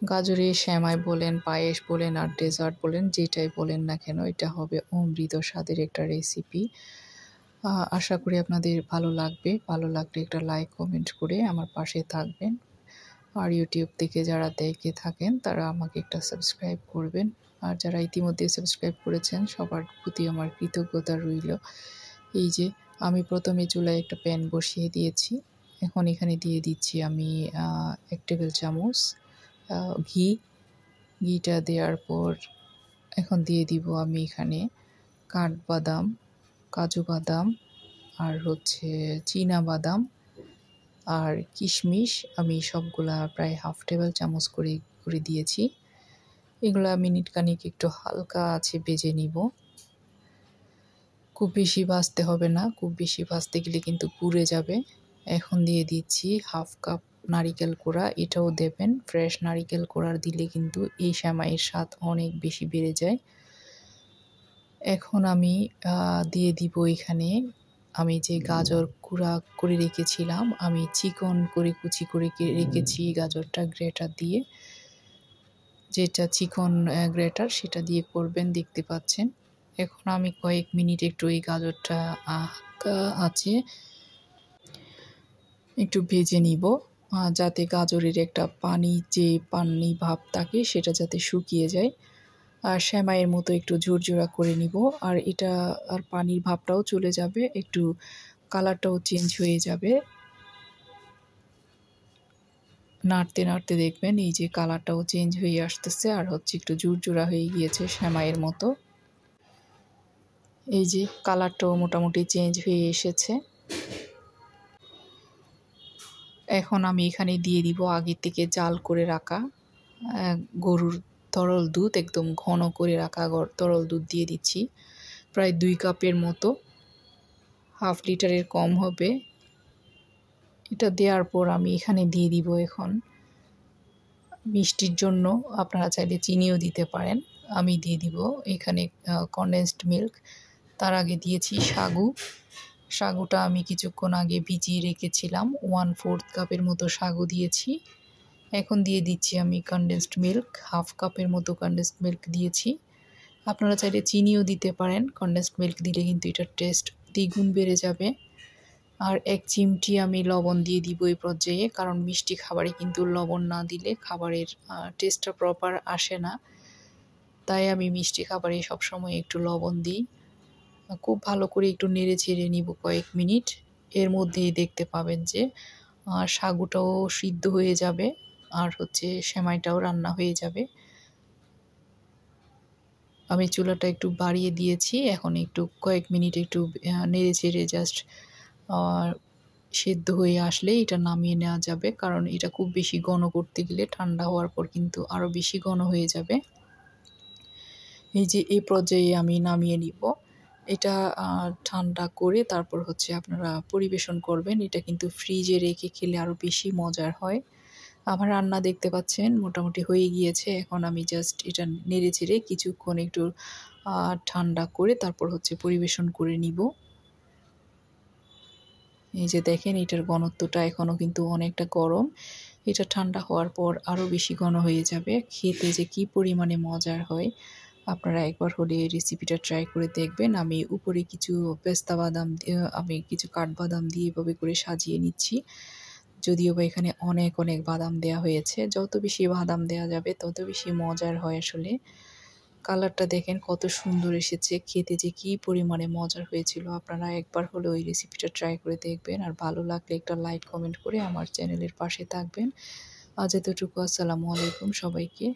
গাজরে সেমাই বলেন, পায়েস বলেন আর ডেজার্ট বলেন, যেটাই বলেন না কেন, এটা হবে অমৃত স্বাদের একটা রেসিপি। আশা করি আপনাদের ভালো লাগবে। ভালো লাগলে একটা লাইক কমেন্ট করে আমার পাশে থাকবেন। আর ইউটিউব থেকে যারা দেখে থাকেন তারা আমাকে একটা সাবস্ক্রাইব করবেন। আর যারা ইতিমধ্যে সাবস্ক্রাইব করেছেন সবার প্রতি আমার কৃতজ্ঞতা রইল। এই যে আমি প্রথমে চুলায় একটা প্যান বসিয়ে দিয়েছি। এখন এখানে দিয়ে দিচ্ছি আমি 1 টেবিল চামচ ঘিটা দেওয়ার পর এখন দিয়ে দিব আমি এখানে কাঠবাদাম, কাজু বাদাম আর চীনা বাদাম আর কিশমিশ। আমি সবগুলা প্রায় 1/2 টেবিল চামচ করে দিয়েছি। এগুলা মিনিট খানিক একটু হালকা আছে ভেজে নিব। খুব বেশি ভাজতে হবে না, খুব বেশি ভাজতে গেলে কিন্তু পুড়ে যাবে। এখন দিয়ে দিচ্ছি 1/2 কাপ নারিকেল কোড়া। এটাও দেবেন, ফ্রেশ নারিকেল কোড়া দিলে কিন্তু এই সেমাইয়ের স্বাদ অনেক বেশি বেড়ে যায়। এখন আমি দিয়ে দিব এখানে আমি যে গাজর কুড়া করে রেখেছিলাম, আমি চিকন করে কুচি করে রেখেছি গাজরটা গ্রেটার দিয়ে, যেটা চিকন গ্রেটার সেটা দিয়ে করবেন, দেখতে পাচ্ছেন। এখন আমি কয়েক মিনিট একটু এই গাজরটা আছে একটু ভেজে নিব, যাতে গাজরের একটা পানি ভাব থাকে সেটা যাতে শুকিয়ে যায়। আর সেমাইয়ের মতো একটু ঝুরঝুরা করে নিব। আর এটা আর পানির ভাবটাও চলে যাবে, একটু কালারটাও চেঞ্জ হয়ে যাবে। নাড়তে নাড়তে দেখবেন এই যে কালারটাও চেঞ্জ হয়ে আসতেছে আর একটু ঝুরঝুরা হয়ে গিয়েছে সেমাইয়ের মতো। এই যে কালারটাও মোটামুটি চেঞ্জ হয়ে এসেছে। এখন আমি এখানে দিয়ে দিব আগে থেকে জাল করে রাখা গরুর তরল দুধ, একদম ঘন করে রাখা তরল দুধ দিয়ে দিচ্ছি, প্রায় 2 কাপের মতো, 1/2 লিটারের কম হবে। এটা দেওয়ার পর আমি এখানে দিয়ে দিব এখন মিষ্টির জন্য আপনারা চাইলে চিনিও দিতে পারেন। আমি দিয়ে দিব এখানে কনডেন্সড মিল্ক। তার আগে দিয়েছি সাগুটা আমি কিছুক্ষণ আগে ভিজিয়ে রেখেছিলাম, 1/4 কাপের মতো সাগু দিয়েছি। এখন দিয়ে দিচ্ছি আমি কনডেন্সড মিল্ক, 1/2 কাপের মতো কনডেন্সড মিল্ক দিয়েছি। আপনারা চাইলে চিনিও দিতে পারেন, কনডেন্সড মিল্ক দিলে কিন্তু এটার টেস্ট দ্বিগুণ বেড়ে যাবে। আর 1 চিমটি আমি লবণ দিয়ে দিব এই পর্যায়ে, কারণ মিষ্টি খাবারে কিন্তু লবণ না দিলে খাবারের টেস্টটা প্রপার আসে না। তাই আমি মিষ্টি খাবারে সবসময় একটু লবণ দিই। খুব ভালো করে একটু নেড়ে চেড়ে নিব কয়েক মিনিট। এর মধ্যেই দেখতে পাবেন যে সাগুটাও সিদ্ধ হয়ে যাবে আর সেমাইটাও রান্না হয়ে যাবে। আমি চুলাটা একটু বাড়িয়ে দিয়েছি। এখন একটু কয়েক মিনিট একটু নেড়ে চেড়ে জাস্ট সেদ্ধ হয়ে আসলে এটা নামিয়ে নেওয়া যাবে, কারণ এটা খুব বেশি ঘন করতে গেলে ঠান্ডা হওয়ার পর কিন্তু আরও বেশি ঘন হয়ে যাবে। এই যে এই পর্যায়ে আমি নামিয়ে নিব। এটা ঠান্ডা করে তারপর আপনারা পরিবেশন করবেন। এটা কিন্তু ফ্রিজে রেখে খেলে আরও বেশি মজার হয়। আমার রান্না দেখতে পাচ্ছেন মোটামুটি হয়ে গিয়েছে। এখন আমি জাস্ট এটা নেড়ে চেড়ে কিছুক্ষণ একটু ঠান্ডা করে তারপর পরিবেশন করে নিব। এই যে দেখেন এটার ঘনত্বটা এখনও কিন্তু অনেকটা গরম। এটা ঠান্ডা হওয়ার পর আরও বেশি ঘন হয়ে যাবে। খেতে যে কী পরিমাণে মজার হয়, আপনারা একবার হলে এই রেসিপিটা ট্রাই করে দেখবেন। আমি উপরে কিছু পেস্তা বাদাম আমি কিছু কাঠবাদাম দিয়ে এভাবে করে সাজিয়ে নিচ্ছি। যদিও বা এখানে অনেক অনেক বাদাম দেওয়া হয়েছে, যত বেশি বাদাম দেওয়া যাবে তত বেশি মজার হয় আসলে। কালারটা দেখেন কত সুন্দর এসেছে, খেতে যে কী পরিমাণে মজার হয়েছিল। আপনারা একবার হলে ওই রেসিপিটা ট্রাই করে দেখবেন। আর ভালো লাগলে একটা লাইক কমেন্ট করে আমার চ্যানেলের পাশে থাকবেন। আজ এতটুকু। আসসালামু আলাইকুম সবাইকে।